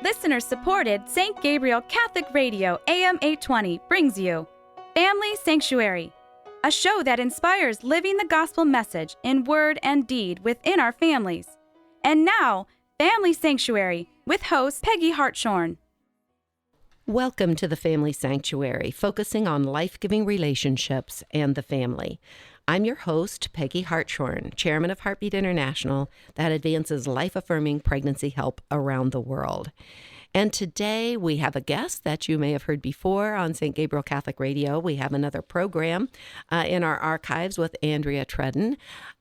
Listener-supported St. Gabriel Catholic Radio AM 820 brings you Family Sanctuary, a show that inspires living the gospel message in word and deed within our families. And now, Family Sanctuary with host Peggy Hartshorn. Welcome to the Family Sanctuary, focusing on life-giving relationships and the family. I'm your host, Peggy Hartshorn, chairman of Heartbeat International, that advances life-affirming pregnancy help around the world. And today we have a guest that you may have heard before on St. Gabriel Catholic Radio. We have another program in our archives with Andrea Trudden.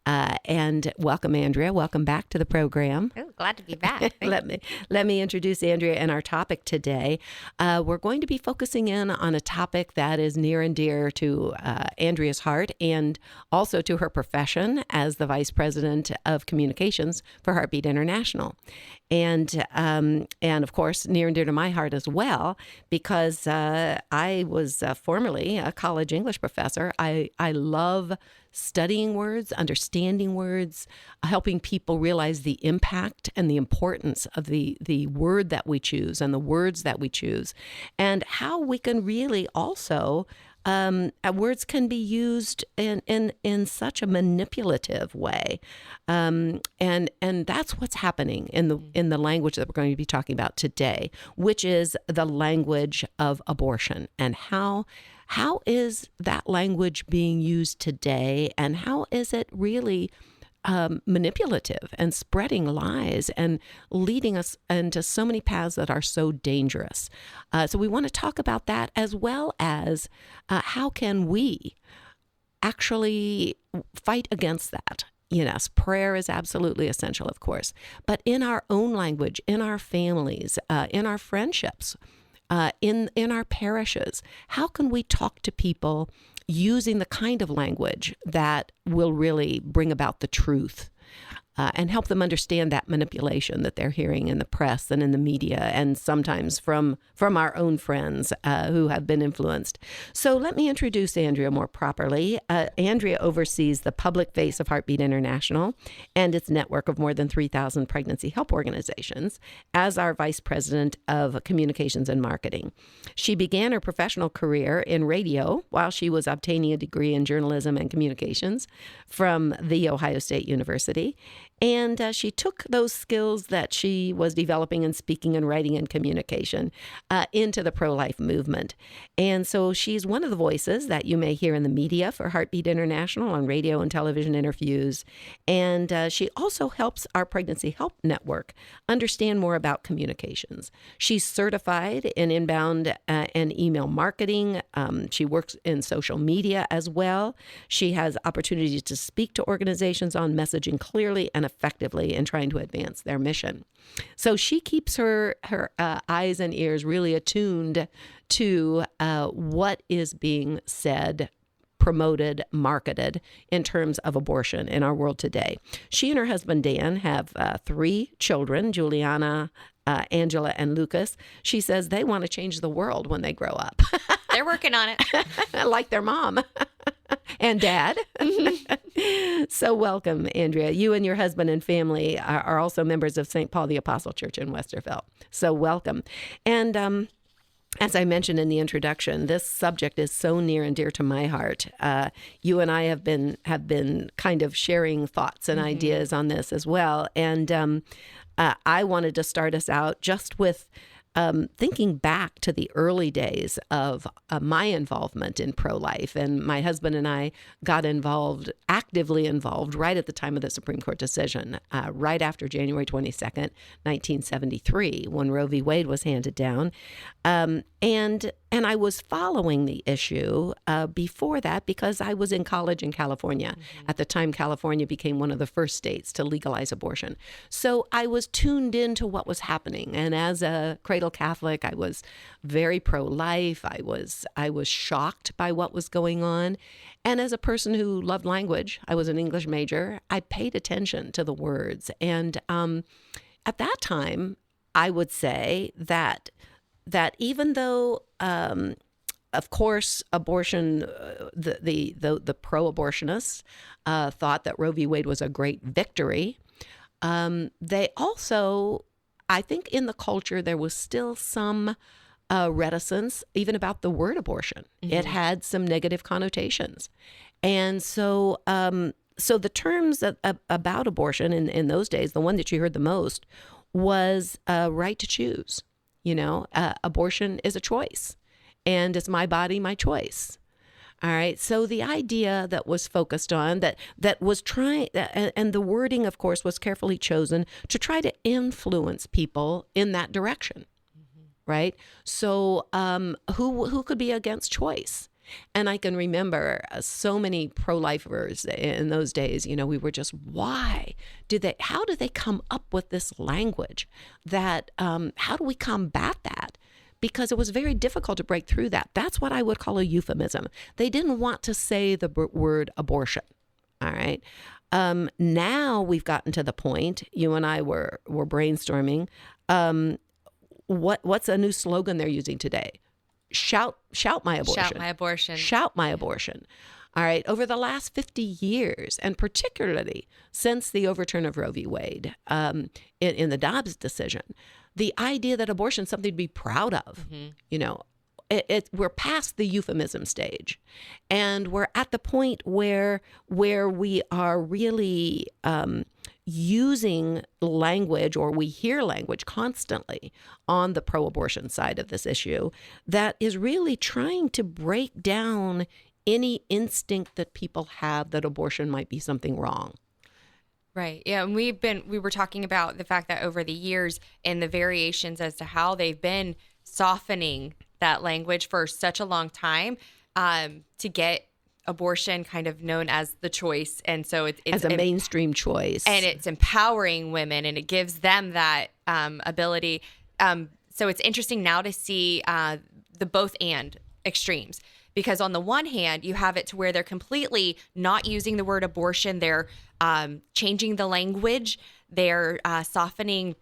And welcome, Andrea. Welcome back to the program. Oh, glad to be back. Let me introduce Andrea and our topic today. We're going to be focusing in on a topic that is near and dear to Andrea's heart and also to her profession as the Vice President of Communications for Heartbeat International. And of course, near and dear to my heart as well, because I was formerly a college English professor. I love studying words, understanding words, helping people realize the impact and the importance of the word that we choose and the words that we choose, and how we can really also words can be used in such a manipulative way, and that's what's happening in the language that we're going to be talking about today, which is the language of abortion. And how is that language being used today, and how is it really manipulative and spreading lies and leading us into so many paths that are so dangerous? So we want to talk about that, as well as how can we actually fight against that. Yes, prayer is absolutely essential, of course, but in our own language, in our families, in our friendships, in our parishes, how can we talk to people using the kind of language that will really bring about the truth and help them understand that manipulation that they're hearing in the press and in the media, and sometimes from our own friends who have been influenced. So let me introduce Andrea more properly. Andrea oversees the public face of Heartbeat International and its network of more than 3,000 pregnancy help organizations as our Vice President of Communications and Marketing. She began her professional career in radio while she was obtaining a degree in journalism and communications from The Ohio State University. And she took those skills that she was developing in speaking and writing and communication into the pro-life movement. And so she's one of the voices that you may hear in the media for Heartbeat International on radio and television interviews. And she also helps our Pregnancy Help Network understand more about communications. She's certified in inbound and email marketing. She works in social media as well. She has opportunities to speak to organizations on messaging clearly and effectively in trying to advance their mission. So she keeps her eyes and ears really attuned to what is being said, promoted, marketed in terms of abortion in our world today. She and her husband, Dan, have 3 children, Juliana, Angela, and Lucas. She says they want to change the world when they grow up. They're working on it. Like their mom and dad. So welcome, Andrea. You and your husband and family are also members of St. Paul the Apostle Church in Westerville. So welcome. And as I mentioned in the introduction, this subject is so near and dear to my heart. You and I have been kind of sharing thoughts and ideas on this as well. And I wanted to start us out just with thinking back to the early days of my involvement in pro-life. And my husband and I got actively involved right at the time of the Supreme Court decision, right after January 22nd, 1973, when Roe v. Wade was handed down. And I was following the issue before that because I was in college in California. At the time, California became one of the first states to legalize abortion. So I was tuned into what was happening. And as a cradle Catholic, I was very pro-life. I was shocked by what was going on. And as a person who loved language, I was an English major, I paid attention to the words. And at that time, I would say that even though, of course, abortion, the pro-abortionists thought that Roe v. Wade was a great victory, they also I think in the culture there was still some reticence even about the word abortion. It had some negative connotations. And so so the terms about abortion in those days, the one that you heard the most was right to choose. Abortion is a choice, and it's my body, my choice. All right. So the idea that was focused on that was trying, and the wording, of course, was carefully chosen to try to influence people in that direction. Right. So who could be against choice? And I can remember so many pro-lifers in those days, we were just, how did they come up with this language that, how do we combat that? Because it was very difficult to break through that. That's what I would call a euphemism. They didn't want to say the word abortion. All right. Now we've gotten to the point, you and I were brainstorming, what's a new slogan they're using today? Shout my abortion. Shout my abortion. Shout my abortion. All right. Over the last 50 years, and particularly since the overturn of Roe v. Wade in the Dobbs decision, the idea that abortion is something to be proud of, we're past the euphemism stage, and we're at the point where we are really using language, or we hear language constantly on the pro-abortion side of this issue that is really trying to break down any instinct that people have that abortion might be something wrong. Right. Yeah. And we were talking about the fact that over the years and the variations as to how they've been softening that language for such a long time to get abortion kind of known as the choice. And so it's as a mainstream choice. And it's empowering women, and it gives them that ability. So it's interesting now to see the both and extremes. Because on the one hand, you have it to where they're completely not using the word abortion. They're changing the language. They're softening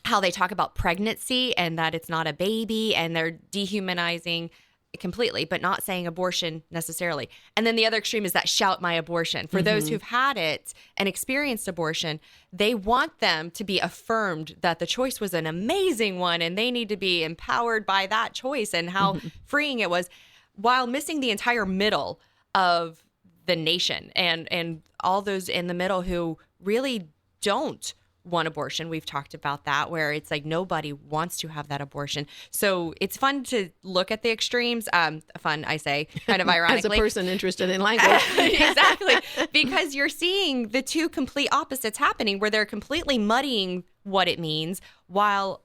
how they talk about pregnancy and that it's not a baby. And they're dehumanizing completely, but not saying abortion necessarily. And then the other extreme is that shout my abortion. For those who've had it and experienced abortion, they want them to be affirmed that the choice was an amazing one and they need to be empowered by that choice and how freeing it was, while missing the entire middle of the nation and all those in the middle who really don't want abortion. We've talked about that, where it's like nobody wants to have that abortion. So it's fun to look at the extremes. Fun, I say, kind of ironically. As a person interested in language. Exactly. Because you're seeing the two complete opposites happening, where they're completely muddying what it means while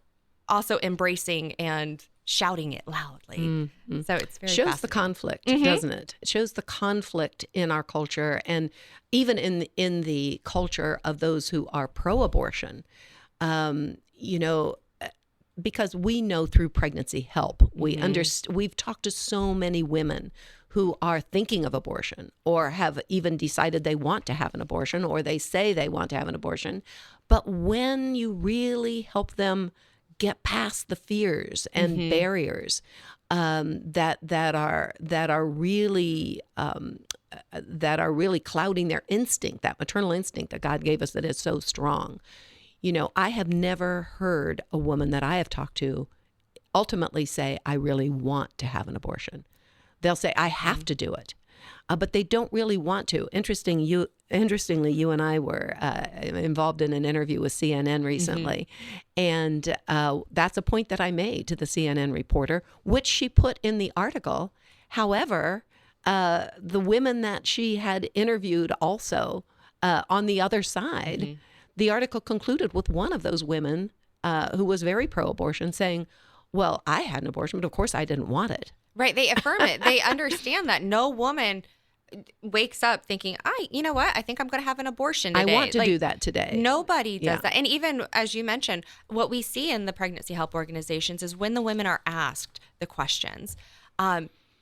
also embracing and shouting it loudly. So it's very shows the conflict, doesn't it? It shows the conflict in our culture, and even in the culture of those who are pro-abortion. Because we know through pregnancy help, we've talked to so many women who are thinking of abortion, or have even decided they want to have an abortion, or they say they want to have an abortion. But when you really help them get past the fears and barriers that are really clouding their instinct, that maternal instinct that God gave us that is so strong. I have never heard a woman that I have talked to ultimately say, I really want to have an abortion. They'll say, I have to do it. But they don't really want to. Interestingly, you and I were involved in an interview with CNN recently, and that's a point that I made to the CNN reporter, which she put in the article. However, the women that she had interviewed also on the other side, the article concluded with one of those women who was very pro-abortion saying, well, I had an abortion, but of course I didn't want it. Right. They affirm it. They understand that no woman wakes up thinking, you know what? I think I'm going to have an abortion today. I want to do that today. Nobody does that. And even as you mentioned, what we see in the pregnancy help organizations is when the women are asked the questions,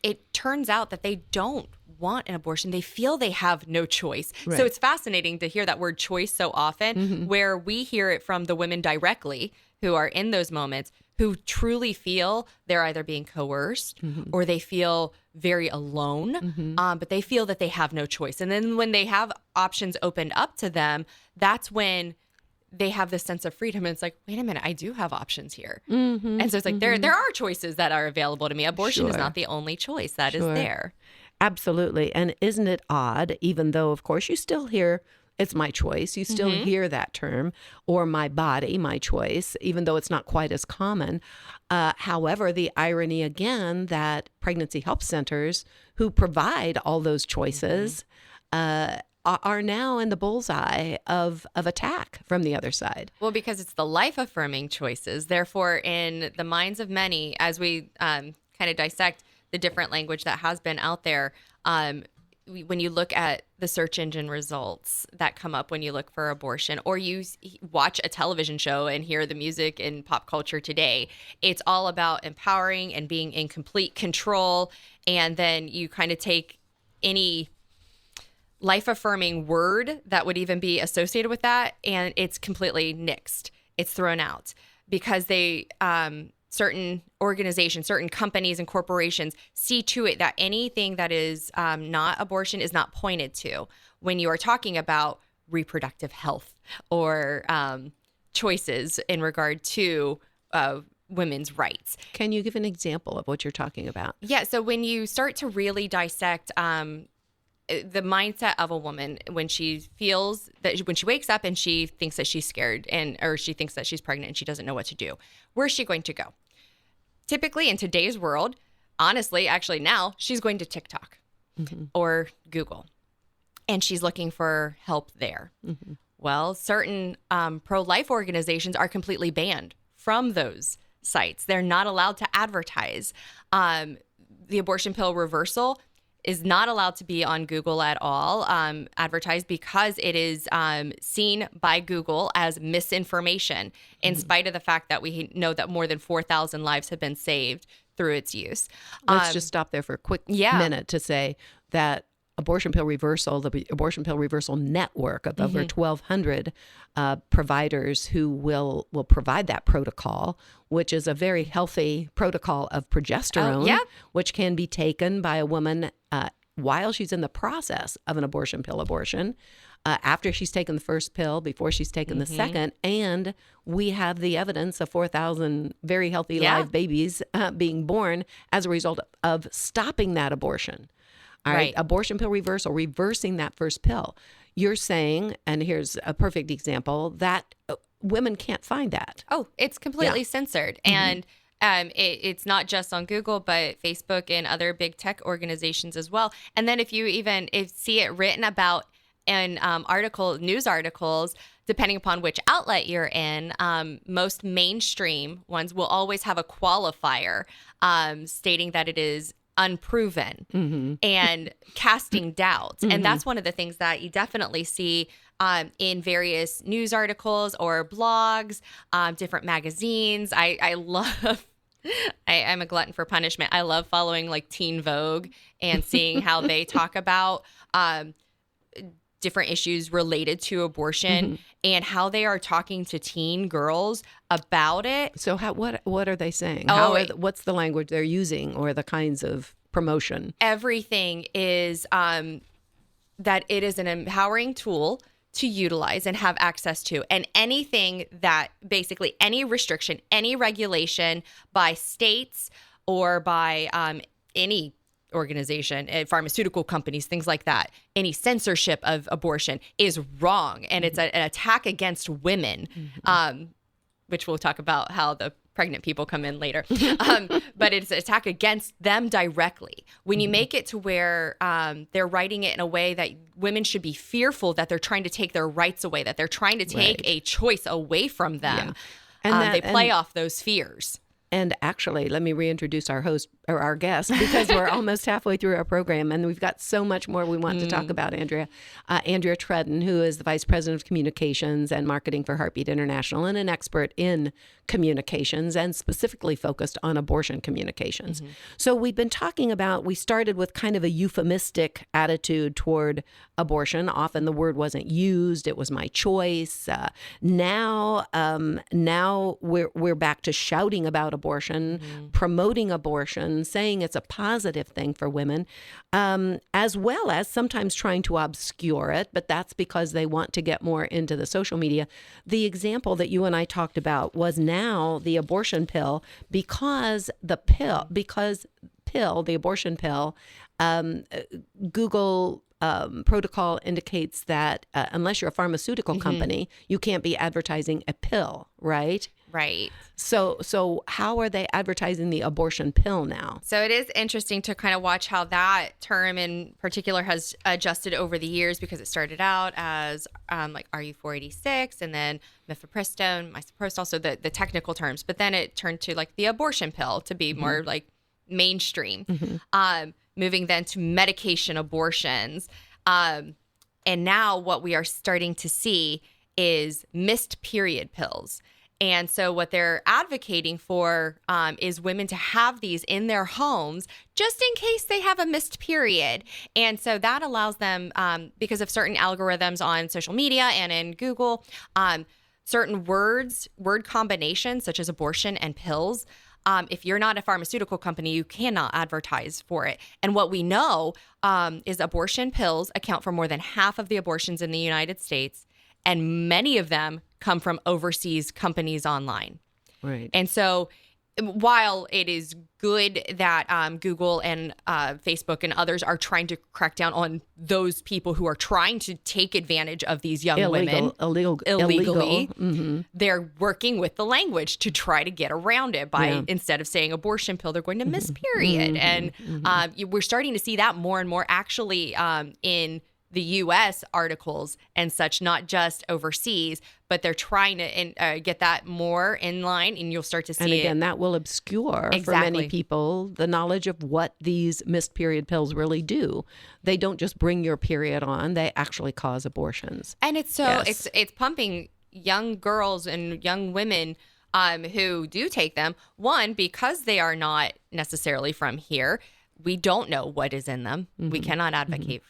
it turns out that they don't want an abortion. They feel they have no choice. Right. So it's fascinating to hear that word choice so often, where we hear it from the women directly who are in those moments, who truly feel they're either being coerced or they feel very alone, but they feel that they have no choice. And then when they have options opened up to them, that's when they have this sense of freedom. And it's like, wait a minute, I do have options here. Mm-hmm, And so it's like, there are choices that are available to me. Abortion is Sure. not the only choice that is Sure. there. Absolutely. And isn't it odd, even though, of course, you still hear it's my choice, you still hear that term, or my body, my choice, even though it's not quite as common. However, the irony again that pregnancy health centers who provide all those choices are now in the bullseye of attack from the other side. Well, because it's the life-affirming choices. Therefore, in the minds of many, as we kind of dissect the different language that has been out there, when you look at the search engine results that come up when you look for abortion, or you watch a television show and hear the music in pop culture today, it's all about empowering and being in complete control. And then you kind of take any life-affirming word that would even be associated with that, and it's completely nixed. It's thrown out because they certain organizations, certain companies and corporations see to it that anything that is not abortion is not pointed to when you are talking about reproductive health or choices in regard to women's rights. Can you give an example of what you're talking about? Yeah. So when you start to really dissect the mindset of a woman when she feels that when she wakes up and she thinks that she's scared or she thinks that she's pregnant and she doesn't know what to do, where's she going to go? Typically in today's world, honestly, actually now she's going to TikTok or Google and she's looking for help there. Well, certain pro-life organizations are completely banned from those sites. They're not allowed to advertise. The abortion pill reversal is not allowed to be on Google at all, advertised, because it is seen by Google as misinformation, in spite of the fact that we know that more than 4,000 lives have been saved through its use. Let's just stop there for a quick minute to say that Abortion Pill Reversal, the Abortion Pill Reversal network of over 1,200 providers who will provide that protocol, which is a very healthy protocol of progesterone, which can be taken by a woman while she's in the process of an abortion pill abortion, after she's taken the first pill, before she's taken the second. And we have the evidence of 4,000 very healthy live babies being born as a result of stopping that abortion. All right. Abortion pill reversal, reversing that first pill. You're saying, and here's a perfect example, that women can't find that. Oh, it's completely censored. And it's not just on Google, but Facebook and other big tech organizations as well. And then if you even see it written about in news articles, depending upon which outlet you're in, most mainstream ones will always have a qualifier stating that it is unproven and casting doubts. And that's one of the things that you definitely see in various news articles or blogs, different magazines. I love, I'm a glutton for punishment. I love following like Teen Vogue and seeing how they talk about different issues related to abortion and how they are talking to teen girls about it. So what are they saying? What's the language they're using or the kinds of promotion? Everything is that it is an empowering tool to utilize and have access to. And anything that basically any restriction, any regulation by states or by any organization, pharmaceutical companies, things like that, any censorship of abortion is wrong. And it's an attack against women, which we'll talk about how the pregnant people come in later. But it's an attack against them directly. When you make it to where they're writing it in a way that women should be fearful that they're trying to take their rights away, that they're trying to take a choice away from them, and they play off those fears. And actually, let me reintroduce our host or our guest, because we're almost halfway through our program and we've got so much more we want to talk about, Andrea. Andrea Trudden, who is the Vice President of Communications and Marketing for Heartbeat International and an expert in communications and specifically focused on abortion communications. So we've been talking about, we started with kind of a euphemistic attitude toward abortion. Often the word wasn't used. It was my choice. Now we're back to shouting about abortion, promoting abortion, saying it's a positive thing for women, as well as sometimes trying to obscure it, but that's because they want to get more into the social media. The example that you and I talked about was now the abortion pill, because the abortion pill, Google protocol indicates that unless you're a pharmaceutical company, you can't be advertising a pill, right? Right. So how are they advertising the abortion pill now? So it is interesting to kind of watch how that term in particular has adjusted over the years, because it started out as like RU486 and then mifepristone, misoprostol, so the technical terms, but then it turned to like the abortion pill to be more like mainstream, moving then to medication abortions. And now what we are starting to see is missed period pills. And so what they're advocating for is women to have these in their homes just in case they have a missed period. And so that allows them, because of certain algorithms on social media and in Google, certain word combinations such as abortion and pills, if you're not a pharmaceutical company, you cannot advertise for it. And what we know is abortion pills account for more than half of the abortions in the United States, and many of them come from overseas companies online. Right. And so while it is good that Google and Facebook and others are trying to crack down on those people who are trying to take advantage of these young women illegally, they're working with the language to try to get around it by instead of saying abortion pill, they're going to miss period. And we're starting to see that more and more actually in the U.S. articles and such, not just overseas, but they're trying to get that more in line, and you'll start to see and again, it. that will obscure for many people the knowledge of what these missed period pills really do. They don't just bring your period on, they actually cause abortions. And it's so it's pumping young girls and young women who do take them, one, because they are not necessarily from here. We don't know what is in them. We cannot advocate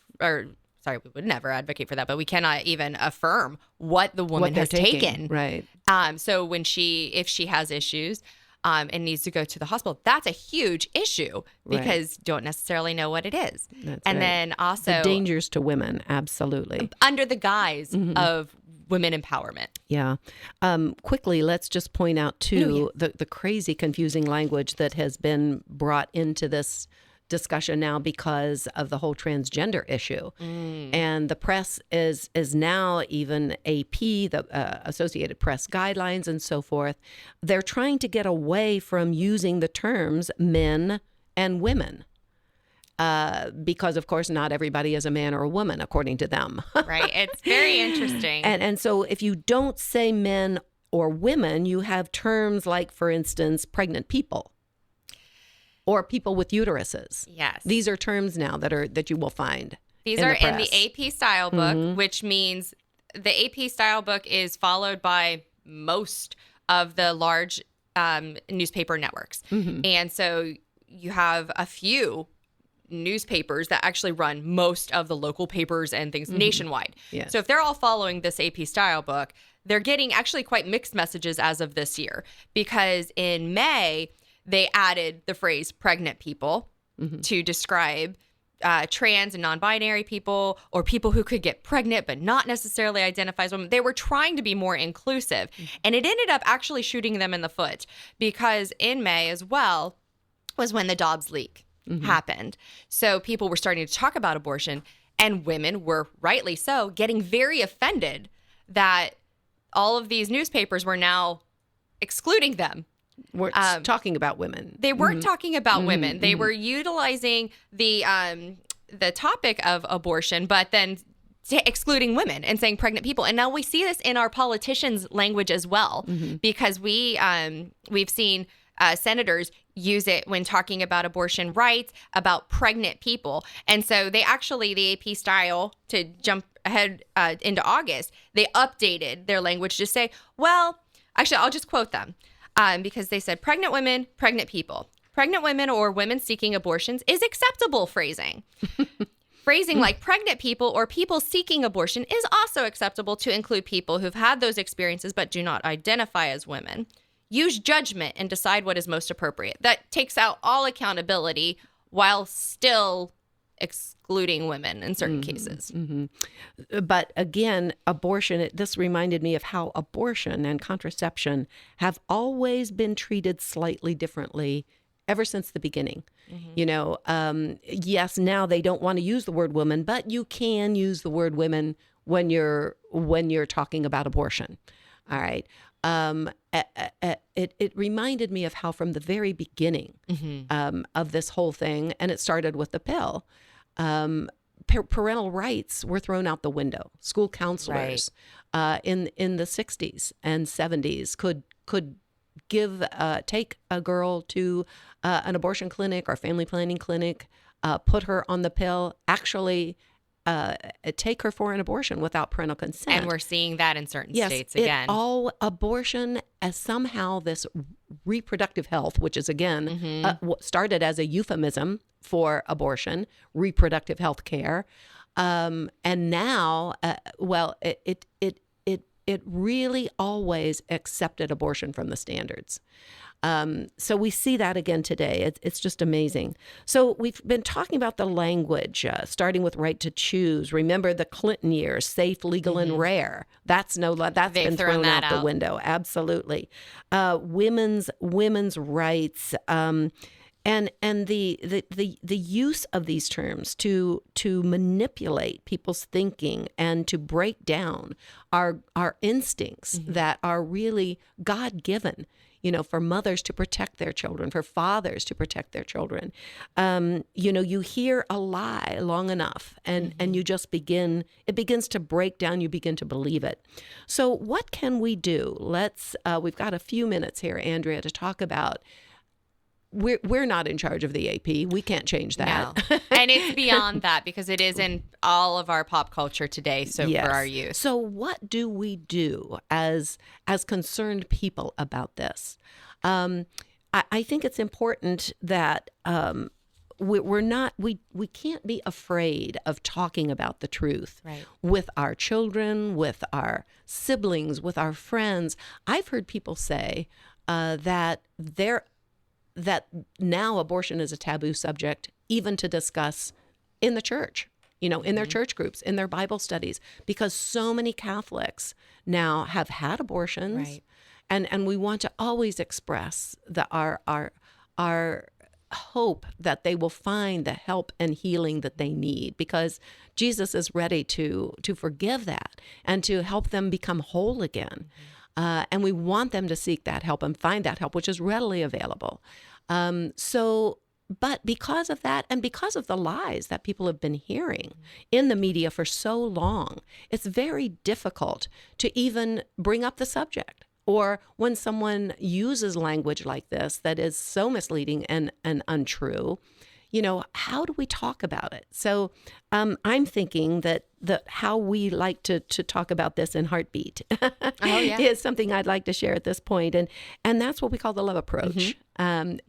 we would never advocate for that, but we cannot even affirm what the woman has taken. Right. So if she has issues and needs to go to the hospital, that's a huge issue because don't necessarily know what it is. That's and right. then also the dangers to women, absolutely. Under the guise of women empowerment. Yeah. Quickly, let's just point out too the crazy, confusing language that has been brought into this discussion now because of the whole transgender issue. And the press is now, even AP, the Associated Press guidelines and so forth, they're trying to get away from using the terms men and women. Because, of course, not everybody is a man or a woman, according to them. Right. It's very interesting. And so if you don't say men or women, you have terms like, for instance, pregnant people. Or people with uteruses. Yes. These are terms now that you will find. These are in the AP style book, which means the AP style book is followed by most of the large newspaper networks. And so you have a few newspapers that actually run most of the local papers and things nationwide. Yes. So if they're all following this AP style book, they're getting actually quite mixed messages as of this year, because in May, they added the phrase pregnant people to describe trans and non-binary people, or people who could get pregnant but not necessarily identify as women. They were trying to be more inclusive. And it ended up actually shooting them in the foot, because in May as well was when the Dobbs leak happened. So people were starting to talk about abortion, and women were, rightly so, getting very offended that all of these newspapers were now excluding them. We're talking about women. They weren't talking about women. They were utilizing the topic of abortion, but then excluding women and saying pregnant people. And now we see this in our politicians' language as well, because we've seen senators use it when talking about abortion rights, about pregnant people. And so they actually, the AP style, to jump ahead into August, they updated their language to say, well, actually, I'll just quote them. Because they said pregnant women, pregnant people. Pregnant women or women seeking abortions is acceptable phrasing. Phrasing like pregnant people or people seeking abortion is also acceptable to include people who've had those experiences but do not identify as women. use judgment and decide what is most appropriate. That takes out all accountability while still excluding women in certain cases. But again, abortion, this reminded me of how abortion and contraception have always been treated slightly differently ever since the beginning. Yes, now they don't want to use the word woman, but you can use the word women when you're talking about abortion. All right. It reminded me of how from the very beginning of this whole thing, and it started with the pill, parental rights were thrown out the window. School counselors in the 60s and 70s could take a girl to an abortion clinic or family planning clinic, put her on the pill, actually take her for an abortion without parental consent. And we're seeing that in certain states again. All abortion as somehow this reproductive health, which is again started as a euphemism for abortion, reproductive health care, and now, it really always accepted abortion from the standards. So we see that again today. It's just amazing. So we've been talking about the language, starting with right to choose. Remember the Clinton years, safe, legal, and rare. That's been thrown out the window. Absolutely. Women's rights. And the use of these terms to manipulate people's thinking and to break down our instincts that are really God-given, for mothers to protect their children, for fathers to protect their children. You hear a lie long enough and you just it begins to break down, you begin to believe it. So what can we do? We've got a few minutes here, Andrea, to talk about. We're not in charge of the AP. We can't change that. No. And it's beyond that because it is in all of our pop culture today. So yes. For our youth. So what do we do as concerned people about this? I think it's important that we can't be afraid of talking about the truth with our children, with our siblings, with our friends. I've heard people say that now abortion is a taboo subject, even to discuss in the church, in their church groups, in their Bible studies, because so many Catholics now have had abortions, and we want to always express our hope that they will find the help and healing that they need, because Jesus is ready to forgive that and to help them become whole again. And we want them to seek that help and find that help, which is readily available. But because of that, and because of the lies that people have been hearing in the media for so long, it's very difficult to even bring up the subject. Or when someone uses language like this that is so misleading and untrue, how do we talk about it? So I'm thinking that how we like to talk about this in Heartbeat is something I'd like to share at this point. And that's what we call the love approach. And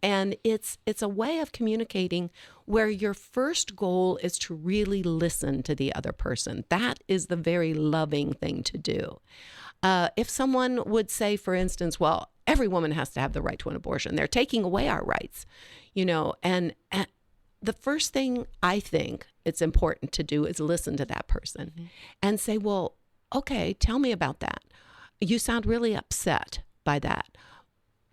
it's a way of communicating where your first goal is to really listen to the other person. That is the very loving thing to do. If someone would say, for instance, well, every woman has to have the right to an abortion, they're taking away our rights, and the first thing I think it's important to do is listen to that person and say, well, okay, tell me about that. You sound really upset by that.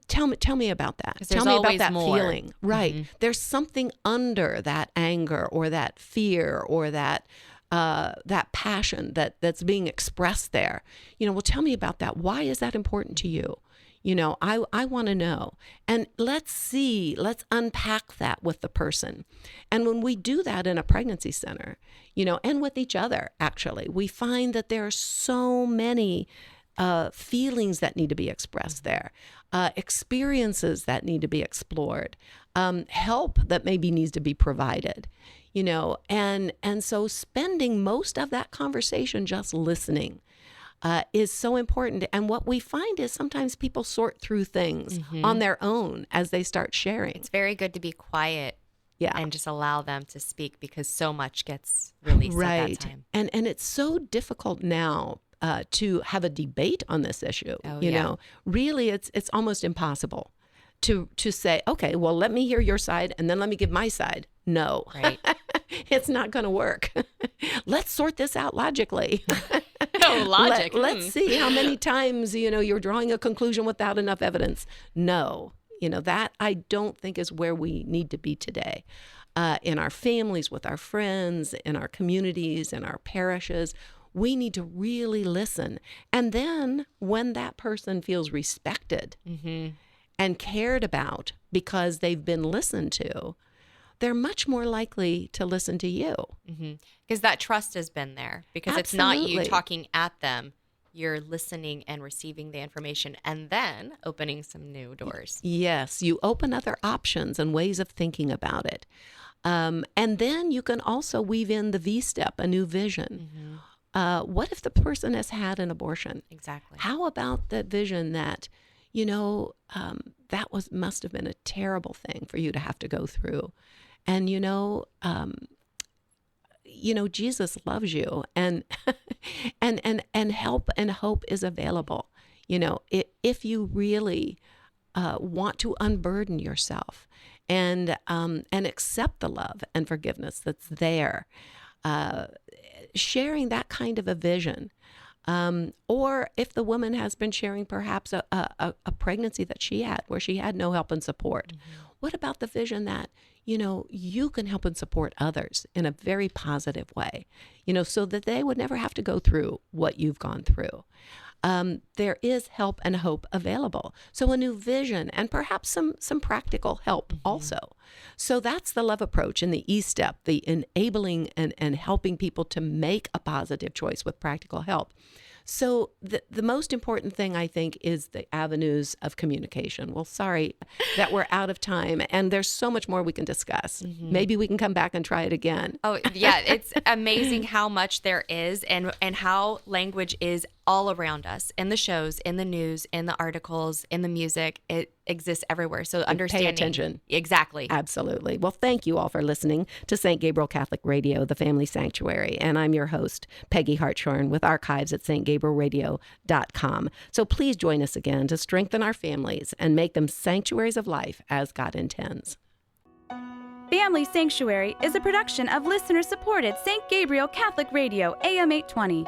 Tell me about that. Tell me about that feeling. Right. There's something under that anger or that fear or that passion that's being expressed there. Well, tell me about that. Why is that important to you? I want to know. And let's unpack that with the person. And when we do that in a pregnancy center, and with each other, actually, we find that there are so many feelings that need to be expressed there, experiences that need to be explored, help that maybe needs to be provided, and so spending most of that conversation just listening is so important. And what we find is sometimes people sort through things on their own as they start sharing. It's very good to be quiet and just allow them to speak because so much gets released at that time. And it's so difficult now to have a debate on this issue. Oh, you yeah. know, really, it's almost impossible to say, okay, well, let me hear your side and then let me give my side. No, Right. it's not going to work. Let's sort this out logically. No logic. Let's see how many times, you're drawing a conclusion without enough evidence. No, that I don't think is where we need to be today. In our families, with our friends, in our communities, in our parishes, we need to really listen. And then when that person feels respected and cared about because they've been listened to, they're much more likely to listen to you. Because that trust has been there. Because it's not you Absolutely. talking at them. You're listening and receiving the information and then opening some new doors. Yes, you open other options and ways of thinking about it. And then you can also weave in the V step, a new vision. What if the person has had an abortion? Exactly. How about that vision that, that must have been a terrible thing for you to have to go through. And, Jesus loves you, and and help and hope is available. If you really want to unburden yourself and accept the love and forgiveness that's there, sharing that kind of a vision. Or if the woman has been sharing perhaps a pregnancy that she had where she had no help and support, what about the vision that, you can help and support others in a very positive way, so that they would never have to go through what you've gone through. There is help and hope available. So a new vision and perhaps some practical help also. So that's the love approach in the E step, the enabling and helping people to make a positive choice with practical help. So the most important thing, I think, is the avenues of communication. Well, sorry that we're out of time, and there's so much more we can discuss. Maybe we can come back and try it again. Oh, yeah. It's amazing how much there is and how language is all around us in the shows, in the news, in the articles, in the music. It exists everywhere. So understanding. Pay attention. Exactly. Absolutely. Well, thank you all for listening to St. Gabriel Catholic Radio, the Family Sanctuary. And I'm your host, Peggy Hartshorn, with archives at stgabrielradio.com. So please join us again to strengthen our families and make them sanctuaries of life as God intends. Family Sanctuary is a production of listener-supported St. Gabriel Catholic Radio, AM 820.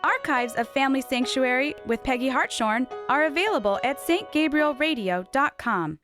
Archives of Family Sanctuary with Peggy Hartshorn are available at stgabrielradio.com.